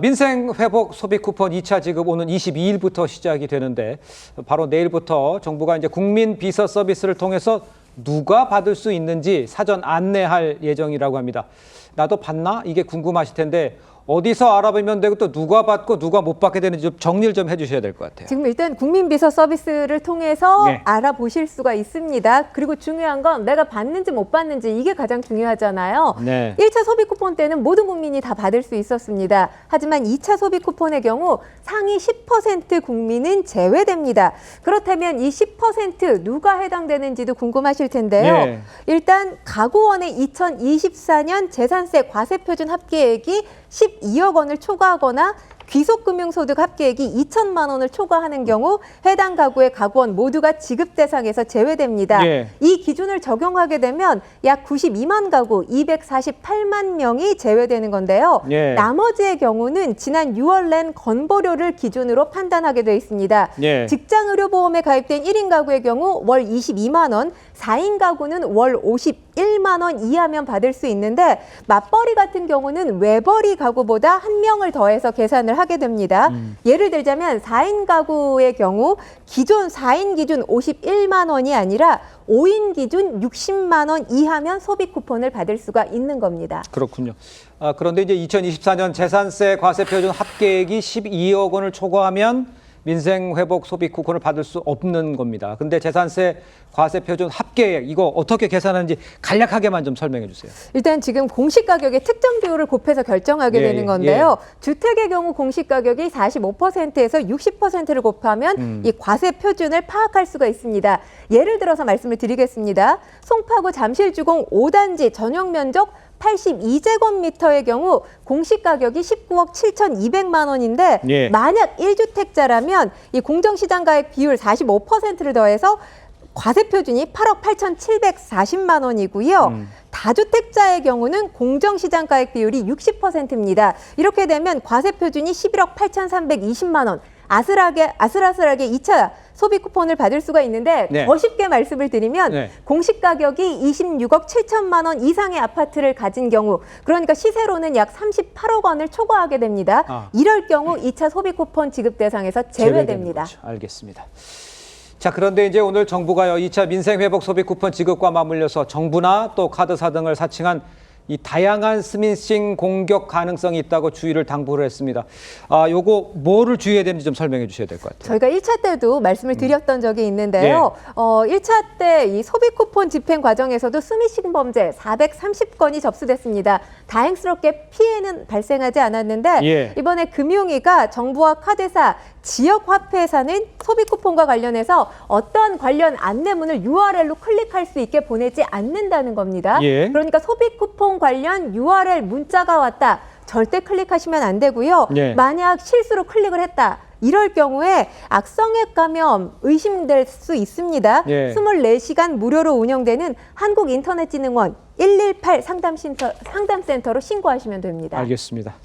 민생회복 소비 쿠폰 2차 지급 오는 22일부터 시작이 되는데 바로 내일부터 정부가 이제 국민 비서 서비스를 통해서 누가 받을 수 있는지 사전 안내할 예정이라고 합니다. 나도 받나? 이게 궁금하실 텐데 어디서 알아보면 되고 또 누가 받고 누가 못 받게 되는지 좀 정리를 좀 해주셔야 될 것 같아요. 지금 일단 국민비서 서비스를 통해서 알아보실 수가 있습니다. 그리고 중요한 건 내가 받는지 못 받는지 이게 가장 중요하잖아요. 1차 소비 쿠폰 때는 모든 국민이 다 받을 수 있었습니다. 하지만 2차 소비 쿠폰의 경우 상위 10% 국민은 제외됩니다. 그렇다면 이 10% 누가 해당되는지도 궁금하실 텐데요. 일단 가구원의 2024년 재산세 과세표준 합계액이 12억 원을 초과하거나 귀속금융소득 합계액이 2천만 원을 초과하는 경우 해당 가구의 가구원 모두가 지급 대상에서 제외됩니다. 이 기준을 적용하게 되면 약 92만 가구 248만 명이 제외되는 건데요. 나머지의 경우는 지난 6월 낸 건보료를 기준으로 판단하게 되어 있습니다. 직장의료보험에 가입된 1인 가구의 경우 월 22만 원, 4인 가구는 월 51만 원 이하면 받을 수 있는데 맞벌이 같은 경우는 외벌이 가구보다 한 명을 더해서 계산을 하게 됩니다. 예를 들자면 4인 가구의 경우 기존 4인 기준 51만 원이 아니라 5인 기준 60만 원 이하면 소비 쿠폰을 받을 수가 있는 겁니다. 그렇군요. 그런데 이제 2024년 재산세 과세표준 합계액이 12억 원을 초과하면 민생회복 소비 쿠폰을 받을 수 없는 겁니다. 근데 재산세 과세표준 합계액 이거 어떻게 계산하는지 간략하게만 좀 설명해 주세요. 일단 지금 공시가격의 특정 비율을 곱해서 결정하게 되는 건데요. 주택의 경우 공시가격이 45%에서 60%를 곱하면 이 과세표준을 파악할 수가 있습니다. 예를 들어서 말씀을 드리겠습니다. 송파구 잠실주공 5단지 전용 면적 82제곱미터의 경우 공시가격이 19억 7,200만 원인데 만약 1주택자라면 이 공정시장가액 비율 45%를 더해서 과세표준이 8억 8,740만 원이고요. 다주택자의 경우는 공정시장가액 비율이 60%입니다. 이렇게 되면 과세표준이 11억 8,320만 원. 아슬아슬하게 2차 소비 쿠폰을 받을 수가 있는데 더 쉽게 말씀을 드리면 공시가격이 26억 7천만 원 이상의 아파트를 가진 경우 그러니까 시세로는 약 38억 원을 초과하게 됩니다. 이럴 경우 2차 소비 쿠폰 지급 대상에서 제외됩니다. 알겠습니다. 자, 그런데 이제 오늘 정부가요 2차 민생회복 소비 쿠폰 지급과 맞물려서 정부나 또 카드사 등을 사칭한 이 다양한 스미싱 공격 가능성이 있다고 주의를 당부를 했습니다. 요거 뭐를 주의해야 되는지 좀 설명해 주셔야 될 것 같아요. 저희가 1차 때도 말씀을 드렸던 적이 있는데요. 1차 때 이 소비 쿠폰 집행 과정에서도 스미싱 범죄 430건이 접수됐습니다. 다행스럽게 피해는 발생하지 않았는데 이번에 금융위가 정부와 카드사, 지역화폐사는 소비 쿠폰과 관련해서 어떤 관련 안내문을 URL로 클릭할 수 있게 보내지 않는다는 겁니다. 그러니까 소비 쿠폰 관련 URL 문자가 왔다. 절대 클릭하시면 안 되고요. 만약 실수로 클릭을 했다. 이럴 경우에 악성액 감염 의심될 수 있습니다. 24시간 무료로 운영되는 한국인터넷진흥원 118 상담센터로 신고하시면 됩니다. 알겠습니다.